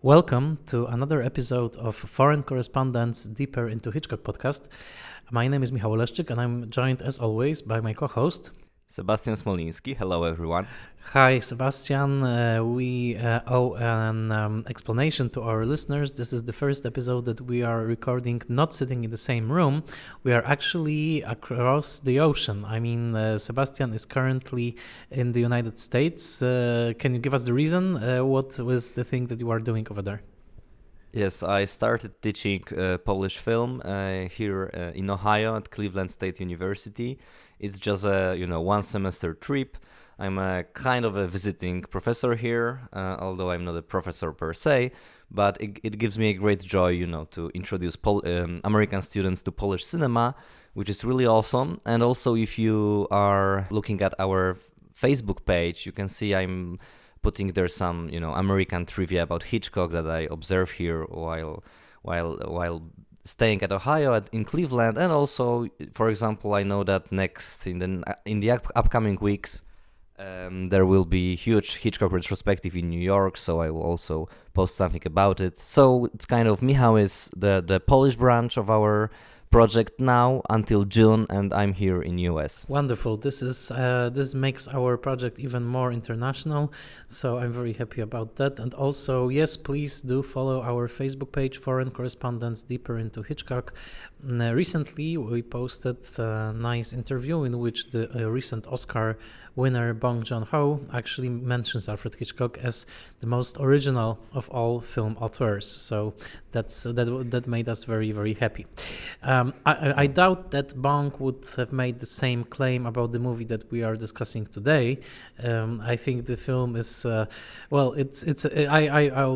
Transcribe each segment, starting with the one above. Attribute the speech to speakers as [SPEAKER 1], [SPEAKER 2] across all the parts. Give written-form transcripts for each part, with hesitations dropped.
[SPEAKER 1] Welcome to another episode of Foreign Correspondents Deeper into Hitchcock podcast. My name is Michał Oleszczyk and I'm joined as always by my co-host
[SPEAKER 2] Sebastian Smoliński. Hello, everyone.
[SPEAKER 1] Hi, Sebastian. We owe an explanation to our listeners. This is the first episode that we are recording not sitting in the same room. We are actually across the ocean. Sebastian is currently in the United States. Can you give us the reason? What was the thing that you are doing over there?
[SPEAKER 2] Yes, I started teaching Polish film here in Ohio at Cleveland State University. It's just a one semester trip. I'm a kind of a visiting professor here, although I'm not a professor per se. But it gives me a great joy, to introduce American students to Polish cinema, which is really awesome. And also, if you are looking at our Facebook page, you can see I'm putting there some, American trivia about Hitchcock that I observe here while staying at Ohio in Cleveland. And also, for example, I know that next in the upcoming weeks there will be huge Hitchcock retrospective in New York, so I will also post something about it. So it's kind of Michał is the Polish branch of our project now until June, and I'm here in US.
[SPEAKER 1] Wonderful. This makes our project even more international, so I'm very happy about that. And also, yes, please do follow our Facebook page, Foreign Correspondents Deeper into Hitchcock. Recently, we posted a nice interview in which the recent Oscar winner Bong Joon-ho actually mentions Alfred Hitchcock as the most original of all film authors. So that made us very, very happy. I doubt that Bong would have made the same claim about the movie that we are discussing today. I think the film is I'll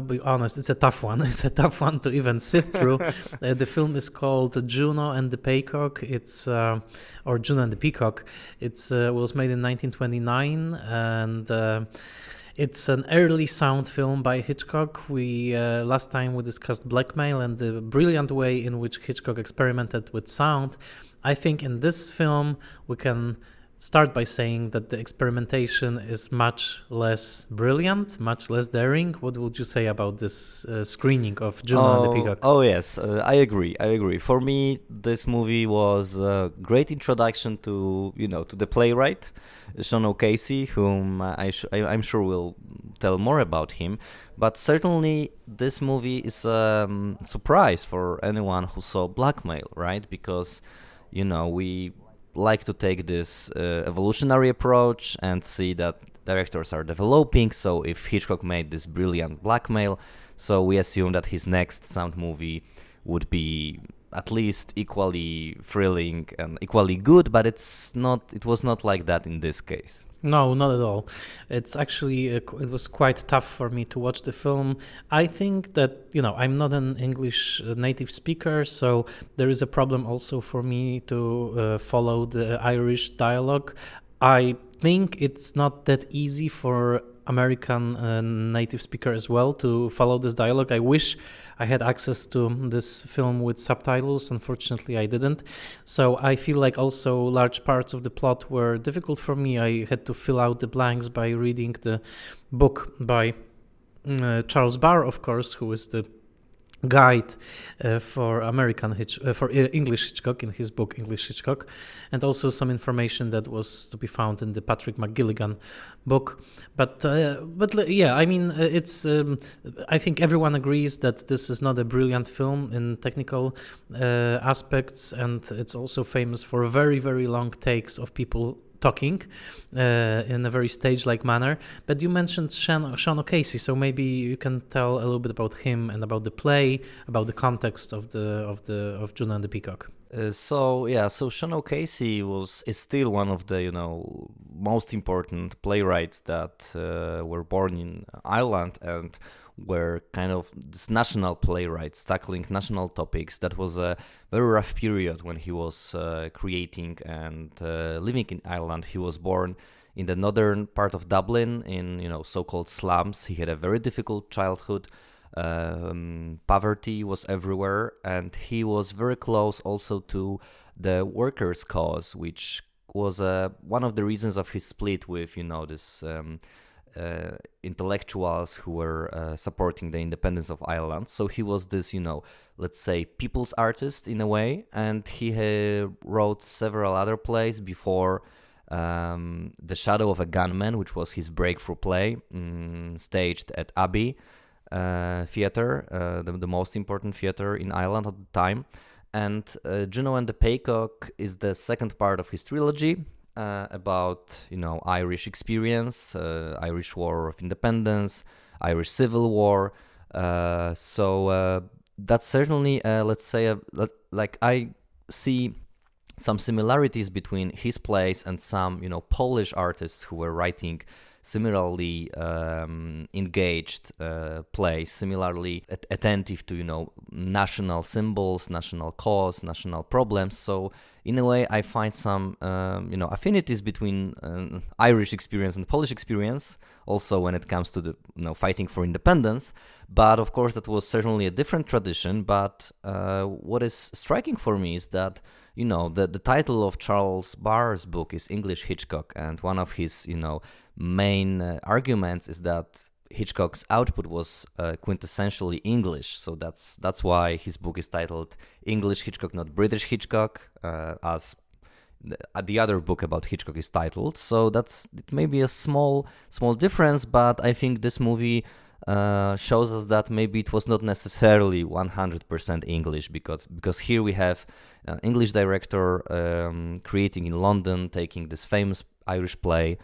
[SPEAKER 1] be honest, it's a tough one. It's a tough one to even sit through. The film is called Juno and the Paycock. Or Juno and the Peacock. It was made in 1929 and it's an early sound film by Hitchcock. Last time we discussed Blackmail and the brilliant way in which Hitchcock experimented with sound. I think in this film we can start by saying that the experimentation is much less brilliant, much less daring. What would you say about this screening of Juno and the Peacock?
[SPEAKER 2] Oh yes, I agree. For me, this movie was a great introduction to the playwright Sean O'Casey, whom I'm sure will tell more about him. But certainly, this movie is a surprise for anyone who saw Blackmail, right? Because we like to take this evolutionary approach and see that directors are developing. So if Hitchcock made this brilliant Blackmail, so we assume that his next sound movie would be at least equally thrilling and equally good, but it was not like that in this case.
[SPEAKER 1] No, not at all. It's actually, it was quite tough for me to watch the film. I think that, I'm not an English native speaker, so there is a problem also for me to follow the Irish dialogue. I think it's not that easy for American native speaker as well to follow this dialogue. I wish I had access to this film with subtitles. Unfortunately, I didn't. So I feel like also large parts of the plot were difficult for me. I had to fill out the blanks by reading the book by Charles Barr, of course, who is the guide for English Hitchcock in his book English Hitchcock, and also some information that was to be found in the Patrick McGilligan book. But yeah, it's I think everyone agrees that this is not a brilliant film in technical aspects, and it's also famous for very, very long takes of people talking in a very stage-like manner. But you mentioned Sean O'Casey, so maybe you can tell a little bit about him and about the play, about the context of Juno and the Peacock.
[SPEAKER 2] So Sean O'Casey is still one of the most important playwrights that were born in Ireland and were kind of this national playwrights tackling national topics. That was a very rough period when he was creating and living in Ireland. He was born in the northern part of Dublin in so-called slums. He had a very difficult childhood. Poverty was everywhere, and he was very close also to the workers' cause, which was one of the reasons of his split with this intellectuals who were supporting the independence of Ireland. So he was this, let's say, people's artist in a way, and he wrote several other plays before The Shadow of a Gunman, which was his breakthrough play, staged at Abbey Theatre, the most important theatre in Ireland at the time. And Juno and the Paycock is the second part of his trilogy, about Irish experience, Irish War of Independence, Irish Civil War. So that's certainly, let's say, like I see some similarities between his plays and some Polish artists who were writing similarly engaged plays, similarly attentive to national symbols, national cause, national problems. So in a way, I find some affinities between Irish experience and Polish experience, also when it comes to the fighting for independence. But of course, that was certainly a different tradition. But what is striking for me is that the title of Charles Barr's book is English Hitchcock, and one of his main arguments is that Hitchcock's output was quintessentially English. So that's why his book is titled English Hitchcock, not British Hitchcock, as the other book about Hitchcock is titled. So it may be a small difference, but I think this movie shows us that maybe it was not necessarily 100% English, because here we have an English director creating in London, taking this famous Irish play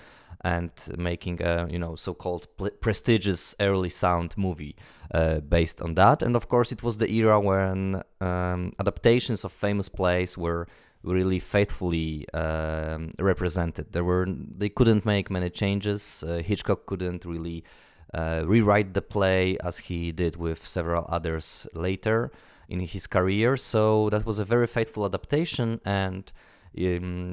[SPEAKER 2] and making a so-called prestigious early sound movie based on that. And of course, it was the era when adaptations of famous plays were really faithfully represented. They couldn't make many changes. Hitchcock couldn't really rewrite the play as he did with several others later in his career. So that was a very faithful adaptation. And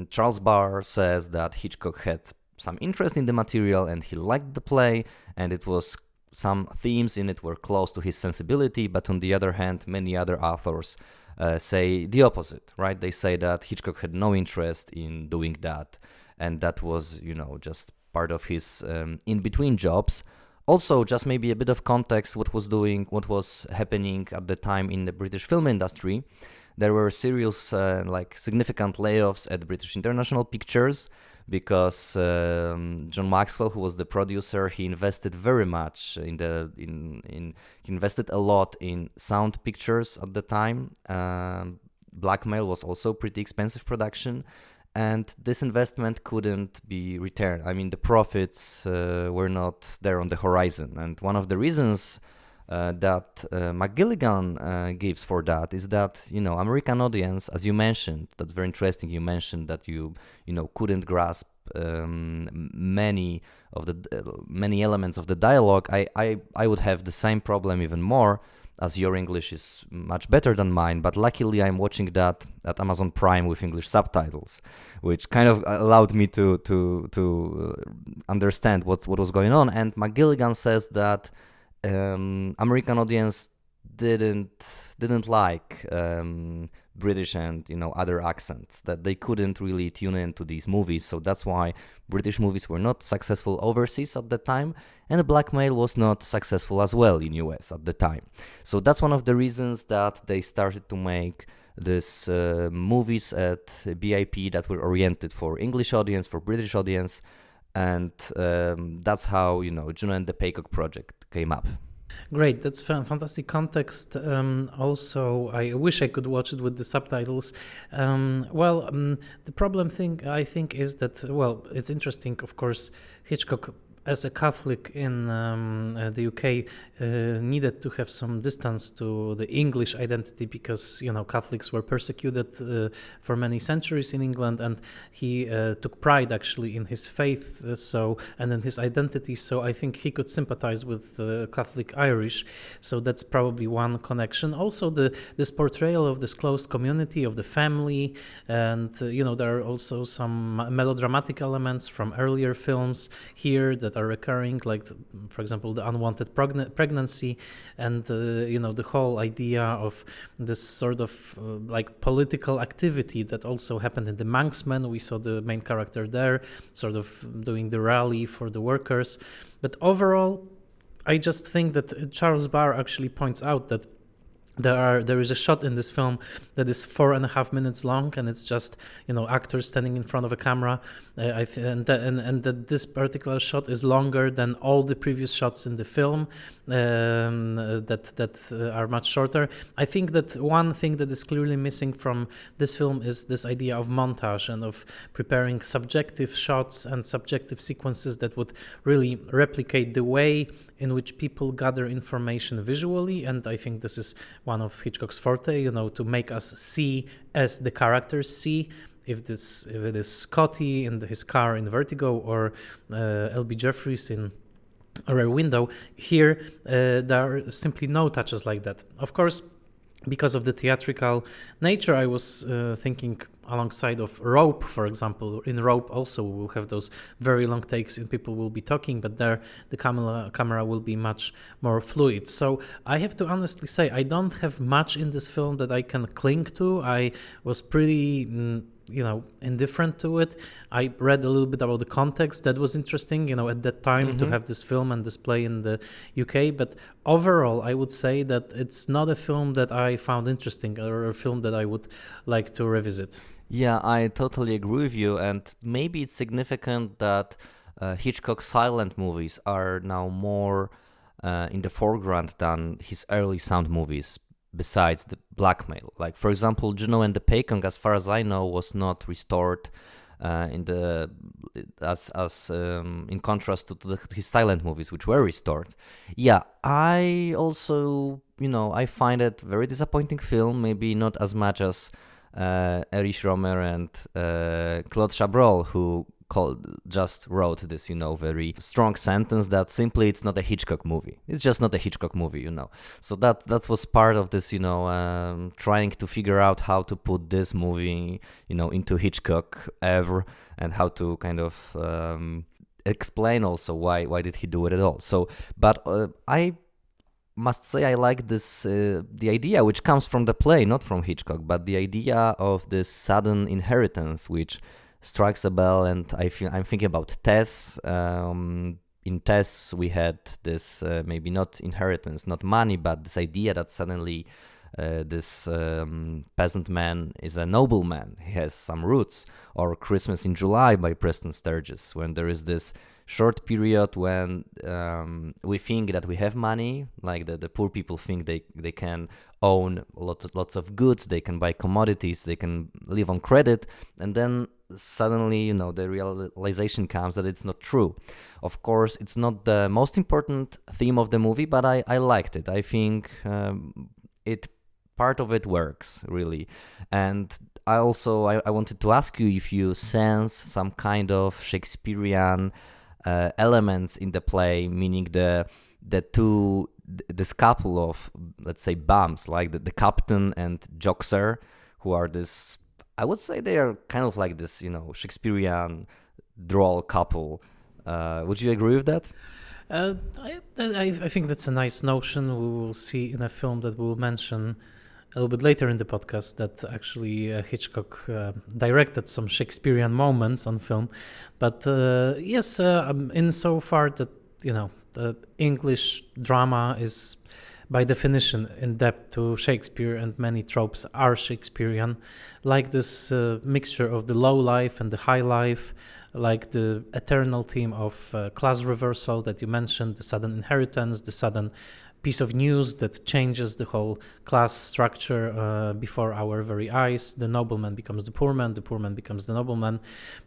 [SPEAKER 2] Charles Barr says that Hitchcock had some interest in the material and he liked the play, and it was some themes in it were close to his sensibility. But on the other hand, many other authors say the opposite, right? They say that Hitchcock had no interest in doing that, and that was just part of his in-between jobs. Also, just maybe a bit of context, what was happening at the time in the British film industry. There were serious, significant layoffs at British International Pictures, because John Maxwell, who was the producer, he invested very much he invested a lot in sound pictures at the time. Blackmail was also pretty expensive production, and this investment couldn't be returned. I mean, the profits were not there on the horizon, and one of the reasons that McGilligan gives for that is that American audience, as you mentioned, that's very interesting. You mentioned that you couldn't grasp many elements of the dialogue. I would have the same problem even more, as your English is much better than mine. But luckily, I'm watching that at Amazon Prime with English subtitles, which kind of allowed me to understand what was going on. And McGilligan says that American audience didn't like British and other accents, that they couldn't really tune into these movies. So that's why British movies were not successful overseas at the time, and Blackmail was not successful as well in US at the time. So that's one of the reasons that they started to make these movies at BIP that were oriented for English audience, for British audience, and that's how Juno and the Paycock project came up.
[SPEAKER 1] Great, that's fantastic context. Also, I wish I could watch it with the subtitles. The problem thing I think is that, it's interesting, of course, Hitchcock, as a Catholic in the UK, needed to have some distance to the English identity, because Catholics were persecuted for many centuries in England, and he took pride actually in his faith, and in his identity. So I think he could sympathize with Catholic Irish. So that's probably one connection. Also, this portrayal of this closed community, of the family, and there are also some melodramatic elements from earlier films here that that are recurring, like, for example, the unwanted pregnancy, and the whole idea of this sort of like political activity that also happened in the Manxman. We saw the main character there, sort of doing the rally for the workers. But overall, I just think that Charles Barr actually points out that there is a shot in this film that is 4.5 minutes long, and it's just actors standing in front of a camera, and that this particular shot is longer than all the previous shots in the film that are much shorter. I think that one thing that is clearly missing from this film is this idea of montage and of preparing subjective shots and subjective sequences that would really replicate the way in which people gather information visually. And I think this is one of Hitchcock's forte, to make us see as the characters see. If it is Scotty in his car in Vertigo, or L.B. Jeffries in Rear Window, here there are simply no touches like that. Of course, because of the theatrical nature, I was thinking alongside of Rope, for example. In Rope also we'll have those very long takes and people will be talking, but there the camera will be much more fluid. So I have to honestly say I don't have much in this film that I can cling to. I was pretty indifferent to it. I read a little bit about the context. That was interesting, at that time to have this film and display in the UK. But overall, I would say that it's not a film that I found interesting or a film that I would like to revisit.
[SPEAKER 2] Yeah, I totally agree with you. And maybe it's significant that Hitchcock's silent movies are now more in the foreground than his early sound movies, besides the blackmail. Like, for example, Juno and the Paycock, as far as I know, was not restored in contrast to his silent movies, which were restored. Yeah, I also, I find it very disappointing film, maybe not as much as Erich Romer and Claude Chabrol, who just wrote this, very strong sentence that simply it's not a Hitchcock movie. It's just not a Hitchcock movie, So that was part of this, trying to figure out how to put this movie, into Hitchcock ever, and how to kind of explain also why did he do it at all. So, but I must say I like this, the idea which comes from the play, not from Hitchcock, but the idea of this sudden inheritance, which strikes a bell. And I'm thinking about Tess. In Tess, we had this maybe not inheritance, not money, but this idea that suddenly this peasant man is a nobleman. He has some roots. Or Christmas in July by Preston Sturges, when there is this short period when we think that we have money, like the poor people think they can own lots of goods, they can buy commodities, they can live on credit, and then suddenly, the realization comes that it's not true. Of course, it's not the most important theme of the movie, but I liked it. I think part of it works, really. And I wanted to ask you if you sense some kind of Shakespearean elements in the play, meaning this couple of, let's say, bums, like the captain and Joxer, who are this, I would say they are kind of like this, Shakespearean droll couple. Would you agree with that?
[SPEAKER 1] I think that's a nice notion. We will see in a film that we will mention a little bit later in the podcast that actually Hitchcock directed some Shakespearean moments on film. But yes, insofar that, the English drama is by definition in depth to Shakespeare, and many tropes are Shakespearean, like this mixture of the low life and the high life, like the eternal theme of class reversal that you mentioned, the sudden inheritance, the sudden piece of news that changes the whole class structure before our very eyes. The nobleman becomes the poor man becomes the nobleman.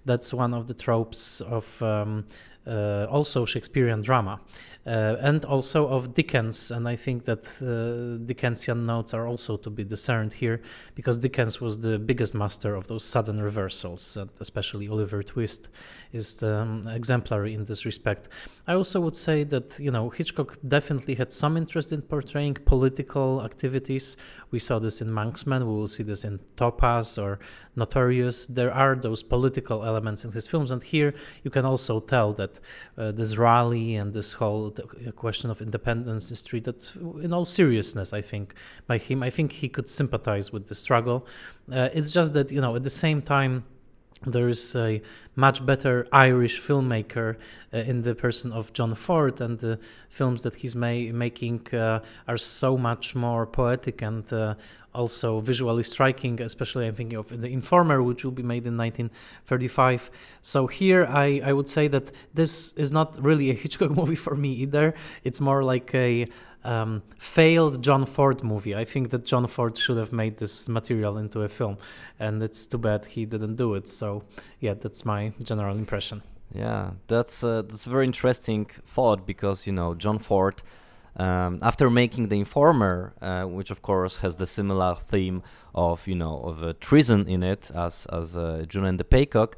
[SPEAKER 1] That's one of the tropes of also Shakespearean drama, and also of Dickens. And I think that Dickensian notes are also to be discerned here, because Dickens was the biggest master of those sudden reversals, and especially Oliver Twist is the exemplary in this respect. I also would say that, Hitchcock definitely had some interest in portraying political activities. We saw this in Manxman, we will see this in Topaz or Notorious. There are those political elements in his films, and here you can also tell that that this rally and this whole question of independence is treated in all seriousness, I think, by him. I think he could sympathize with the struggle. It's just that, at the same time, there is a much better Irish filmmaker in the person of John Ford, and the films that he's making are so much more poetic and also visually striking, especially I'm thinking of The Informer, which will be made in 1935. So here I would say that this is not really a Hitchcock movie for me either. It's more like a failed John Ford movie. I think that John Ford should have made this material into a film, and it's too bad he didn't do it. So yeah, that's my general impression.
[SPEAKER 2] Yeah, that's a very interesting thought, because John Ford, after making The Informer, which of course has the similar theme of treason in it as Juno and the Paycock,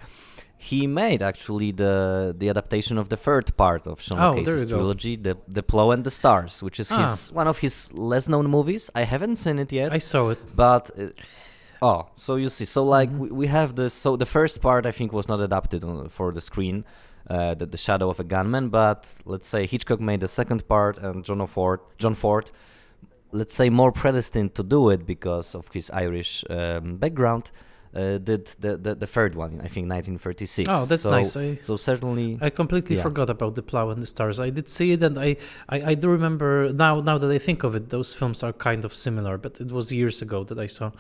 [SPEAKER 2] he made actually the adaptation of the third part of Sean Casey's trilogy, the Plow and the Stars, which is one of his less known movies. I haven't seen it yet.
[SPEAKER 1] I saw it,
[SPEAKER 2] but so you see, so like we have this. So the first part I think was not adapted for the screen, the Shadow of a Gunman. But let's say Hitchcock made the second part, and John Ford, let's say more predestined to do it because of his Irish background. Did the third one in, I think, 1936.
[SPEAKER 1] Oh, that's nice.
[SPEAKER 2] So certainly,
[SPEAKER 1] I completely forgot about The Plow and the Stars. I did see it, and I do remember now that I think of it, those films are kind of similar. But it was years ago that I saw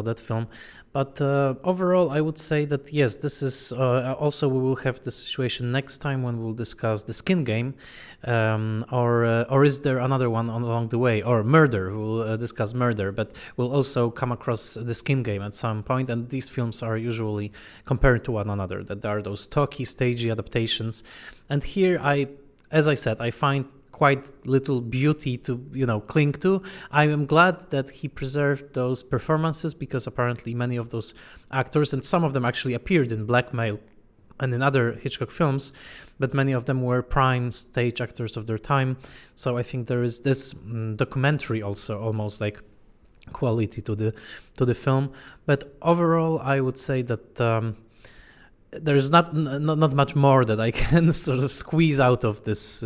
[SPEAKER 1] that film. But overall, I would say that yes, this is also we will have the situation next time when we'll discuss The Skin Game, or is there another one along the way, or Murder? We'll discuss Murder, but we'll also come across The Skin Game at some point. And these films are usually compared to one another. That there are those talky, stagey adaptations, and here as I said, I find quite little beauty to cling to. I am glad that he preserved those performances, because apparently many of those actors, and some of them actually appeared in Blackmail and in other Hitchcock films, but many of them were prime stage actors of their time. So I think there is this documentary also almost like quality to the film. But overall, I would say that there's not much more that I can sort of squeeze out of this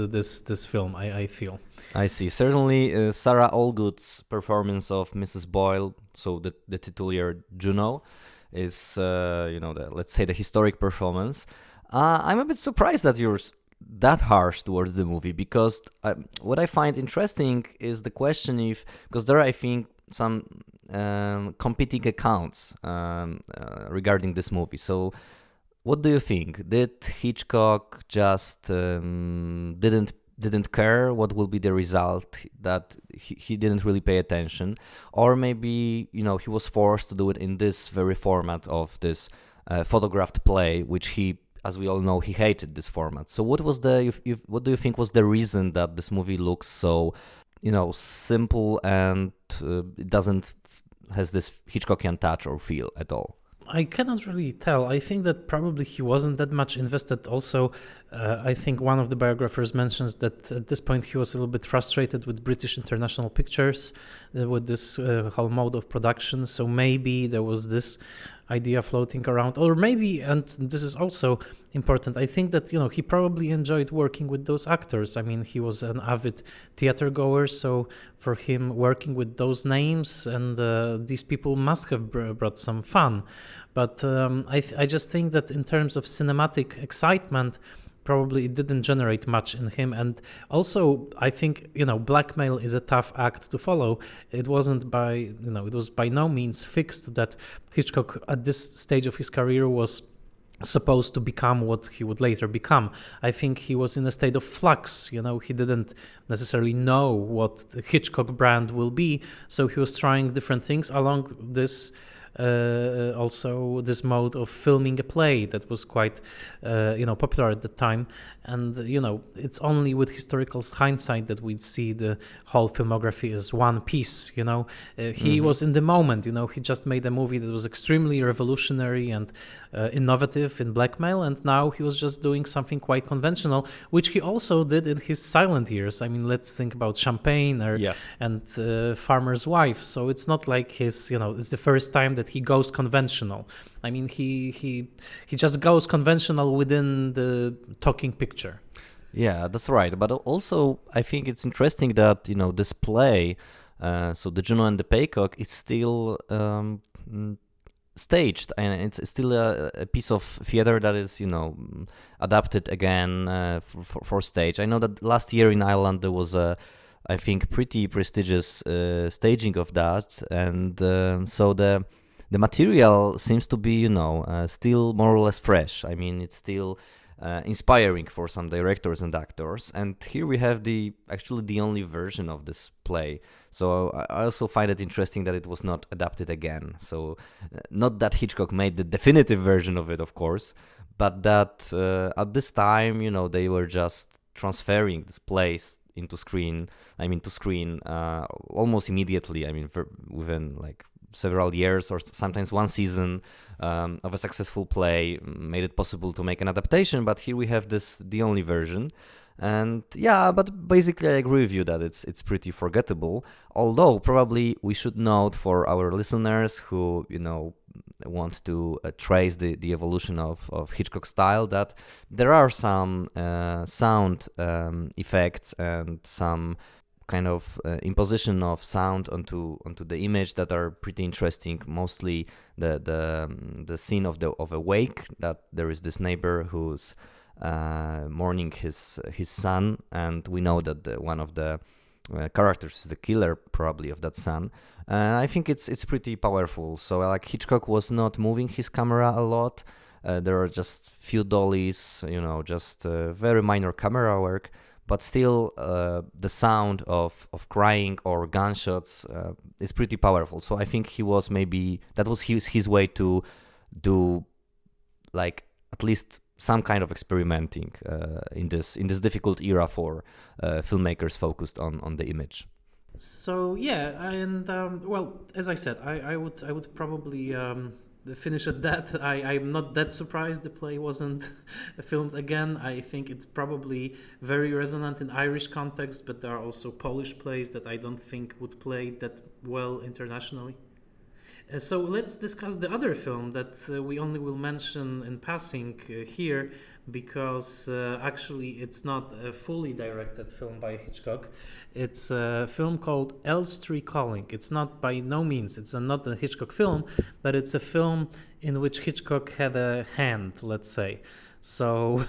[SPEAKER 1] film. I feel. I
[SPEAKER 2] see. Certainly, Sarah Allgood's performance of Mrs. Boyle, so the titular Juno, is let's say the historic performance. I'm a bit surprised that you're that harsh towards the movie, because what I find interesting is the question because there are, I think, some competing accounts regarding this movie. So what do you think? Did Hitchcock just didn't care what will be the result, that he didn't really pay attention, or maybe he was forced to do it in this very format of this photographed play, which he, as we all know, he hated this format. So what was what do you think was the reason that this movie looks so simple, and it doesn't has this Hitchcockian touch or feel at all?
[SPEAKER 1] I cannot really tell. I think that probably he wasn't that much invested. Also, I think one of the biographers mentions that at this point he was a little bit frustrated with British International Pictures, with this whole mode of production. So maybe there was this idea floating around, or maybe, and this is also important, I think that he probably enjoyed working with those actors. I mean, he was an avid theater goer, so for him working with those names and these people must have brought some fun. But I just think that in terms of cinematic excitement, probably it didn't generate much in him. And also, I think, Blackmail is a tough act to follow. It wasn't it was by no means fixed that Hitchcock at this stage of his career was supposed to become what he would later become. I think he was in a state of flux. He didn't necessarily know what the Hitchcock brand will be. So he was trying different things along this also this mode of filming a play that was quite popular at the time. And it's only with historical hindsight that we'd see the whole filmography as one piece. He was in the moment. He just made a movie that was extremely revolutionary and innovative in Blackmail, and now he was just doing something quite conventional, which he also did in his silent years. I mean, let's think about Champagne and Farmer's Wife. So it's not like it's the first time that that he goes conventional. I mean, he just goes conventional within the talking picture.
[SPEAKER 2] Yeah, that's right. But also, I think it's interesting that this play, so the Juno and the Paycock, is still staged, and it's still a piece of theater that is adapted again for stage. I know that last year in Ireland there was I think pretty prestigious staging of that, and so the material seems to be still more or less fresh. I mean, it's still inspiring for some directors and actors, and here we have actually the only version of this play. So I also find it interesting that it was not adapted again. So not that Hitchcock made the definitive version of it, of course, but that at this time they were just transferring this plays to screen almost immediately. I mean, within like several years or sometimes one season of a successful play made it possible to make an adaptation. But here we have the only version, and yeah, but basically I agree with you that it's pretty forgettable. Although probably we should note for our listeners who want to trace the evolution of Hitchcock style that there are some sound effects and some kind of imposition of sound onto the image that are pretty interesting. Mostly the scene of a wake, that there is this neighbor who's mourning his son, and we know that one of the characters is the killer probably of that son. I think it's pretty powerful. So like Hitchcock was not moving his camera a lot. There are just few dollies, just very minor camera work. But still, the sound of crying or gunshots is pretty powerful. So I think that was his way to do, like, at least some kind of experimenting in this difficult era for filmmakers focused on the image.
[SPEAKER 1] So yeah, and well, as I said, I would probably finish at that. I'm not that surprised the play wasn't filmed again. I think it's probably very resonant in Irish context, but there are also Polish plays that I don't think would play that well internationally. So let's discuss the other film that we only will mention in passing here, because actually it's not a fully directed film by Hitchcock. It's a film called Elstree Calling. It's not, by no means, it's not a Hitchcock film, but it's a film in which Hitchcock had a hand, let's say. So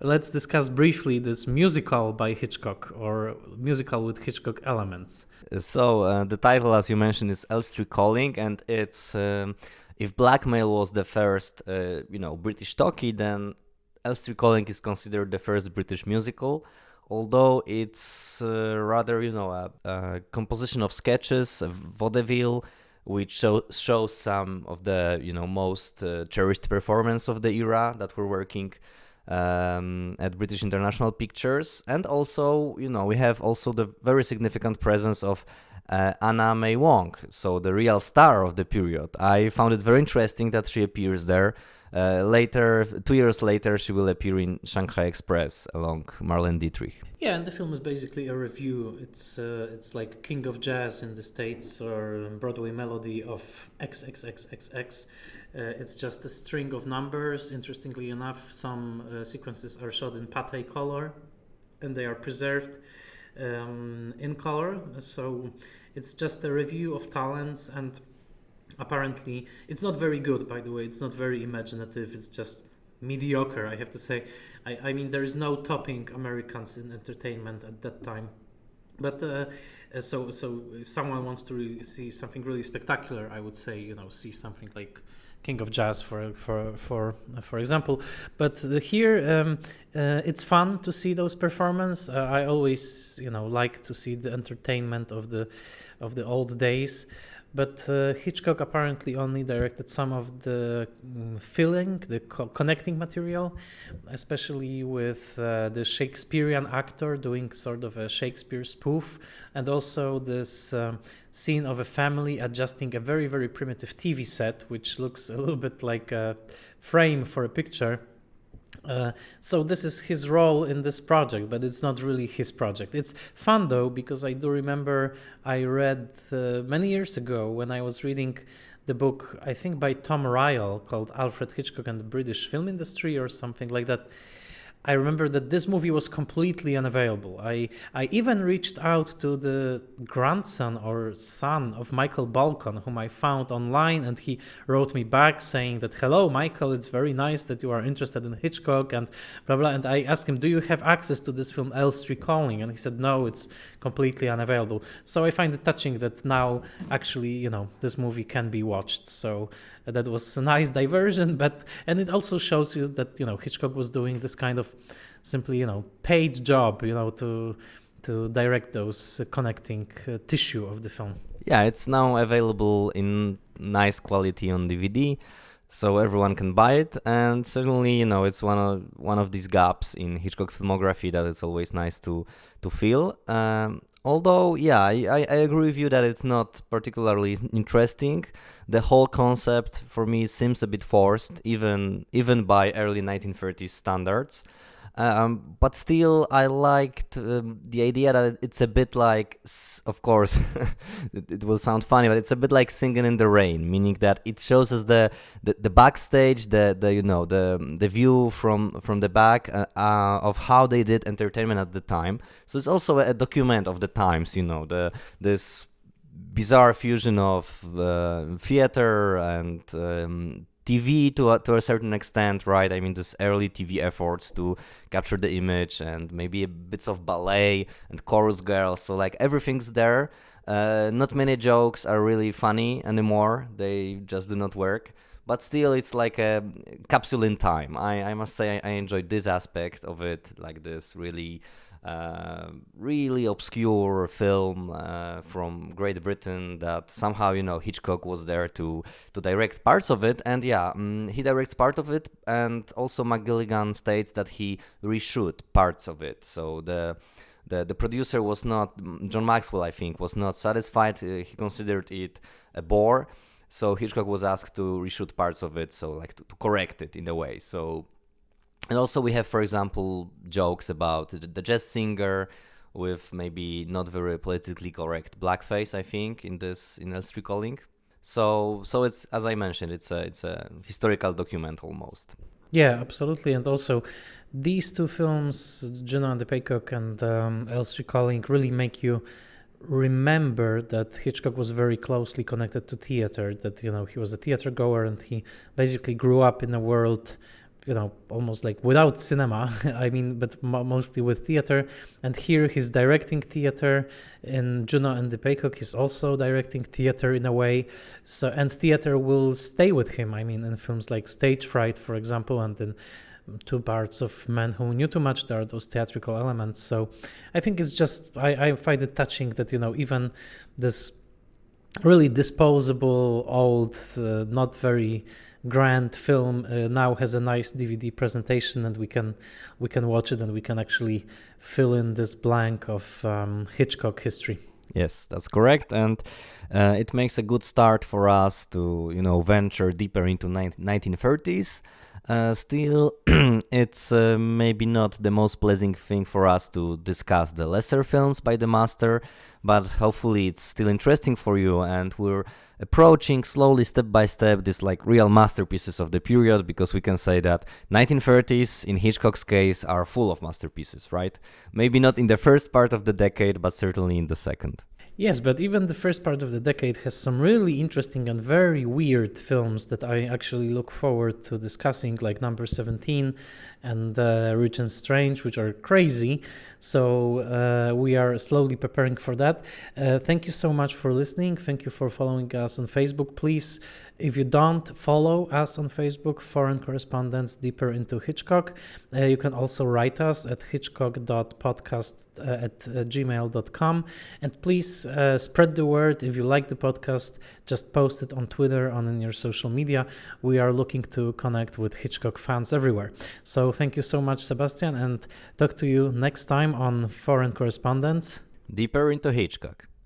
[SPEAKER 1] let's discuss briefly this musical by Hitchcock, or musical with Hitchcock elements.
[SPEAKER 2] So the title, as you mentioned, is Elstree Calling, and it's if Blackmail was the first, British talkie, then Elstree Calling is considered the first British musical. Although it's rather, a composition of sketches, a vaudeville, which shows some of the, most cherished performance of the era that were working at British International Pictures. And also, we have also the very significant presence of Anna May Wong, so the real star of the period. I found it very interesting that she appears there. Later, 2 years later, she will appear in Shanghai Express along Marlene Dietrich.
[SPEAKER 1] Yeah, and the film is basically a review. It's like King of Jazz in the States, or Broadway Melody of XXXXX. It's just a string of numbers. Interestingly enough, some sequences are shot in pate color, and they are preserved in color. So it's just a review of talents, and apparently it's not very good, by the way. It's not very imaginative. It's just mediocre, I have to say. I mean, there is no topping Americans in entertainment at that time. But so if someone wants to really see something really spectacular, I would say, see something like King of Jazz, for example. But here, it's fun to see those performances. I always, like to see the entertainment of the old days. But Hitchcock apparently only directed some of the filling, the connecting material, especially with the Shakespearean actor doing sort of a Shakespeare spoof, and also this scene of a family adjusting a very, very primitive TV set, which looks a little bit like a frame for a picture. So this is his role in this project, but it's not really his project. It's fun though, because I do remember I read many years ago when I was reading the book, I think by Tom Ryle, called Alfred Hitchcock and the British Film Industry or something like that. I remember that this movie was completely unavailable. I even reached out to the grandson or son of Michael Balcon, whom I found online, and he wrote me back saying that, "Hello, Michael, it's very nice that you are interested in Hitchcock," and blah, blah. And I asked him, "Do you have access to this film, Elstree Calling?" And he said, "No, it's completely unavailable." So I find it touching that now actually, this movie can be watched. So that was a nice diversion, and it also shows you that Hitchcock was doing this kind of simply paid job to direct those connecting tissue of the film.
[SPEAKER 2] Yeah, it's now available in nice quality on DVD, so everyone can buy it. And certainly, it's one of these gaps in Hitchcock filmography that it's always nice to fill. Although, yeah, I agree with you that it's not particularly interesting. The whole concept for me seems a bit forced, even by early 1930s standards. But still, I liked the idea that it's a bit like, of course, it will sound funny, but it's a bit like Singing in the Rain, meaning that it shows us the backstage, the view from the back of how they did entertainment at the time. So it's also a document of the times, this bizarre fusion of theater and TV to a certain extent, right? I mean, this early TV efforts to capture the image and maybe bits of ballet and chorus girls. So like everything's there. Not many jokes are really funny anymore. They just do not work. But still, it's like a capsule in time. I must say I enjoyed this aspect of it, like this really obscure film from Great Britain that somehow Hitchcock was there to direct parts of it. And yeah, he directs part of it, and also McGilligan states that he reshoot parts of it. So the producer was not, John Maxwell I think, was not satisfied. He considered it a bore, so Hitchcock was asked to reshoot parts of it, so like to correct it in a way. So, and also we have, for example, jokes about the jazz singer with maybe not very politically correct blackface, I think, in Elstree Calling. So it's, as I mentioned, it's a historical document almost.
[SPEAKER 1] Yeah, absolutely. And also these two films, Juno and the Paycock and Elstree Calling, really make you remember that Hitchcock was very closely connected to theater, that he was a theater goer, and he basically grew up in a world almost like without cinema, I mean, but mostly with theater. And here he's directing theater. In Juno and the Paycock, he's also directing theater in a way. So, and theater will stay with him. I mean, in films like Stage Fright, for example, and in two parts of Men Who Knew Too Much, there are those theatrical elements. So I think it's just, I find it touching that, even this really disposable, old, not very grand film now has a nice DVD presentation, and we can watch it, and we can actually fill in this blank of Hitchcock history.
[SPEAKER 2] Yes, that's correct, and it makes a good start for us to venture deeper into 1930s. Still, it's maybe not the most pleasant thing for us to discuss the lesser films by the master, but hopefully it's still interesting for you, and we're approaching slowly, step by step, these like real masterpieces of the period, because we can say that 1930s in Hitchcock's case are full of masterpieces, right? Maybe not in the first part of the decade, but certainly in the second.
[SPEAKER 1] Yes, but even the first part of the decade has some really interesting and very weird films that I actually look forward to discussing, like Number 17 and Regent Strange, which are crazy. So we are slowly preparing for that. Thank you so much for listening. Thank you for following us on Facebook. Please, if you don't follow us on Facebook, Foreign Correspondence Deeper into Hitchcock, you can also write us at hitchcock.podcast@gmail.com. And please spread the word. If you like the podcast, just post it on Twitter, in your social media. We are looking to connect with Hitchcock fans everywhere. So thank you so much, Sebastian, and talk to you next time on Foreign Correspondence
[SPEAKER 2] Deeper into Hitchcock.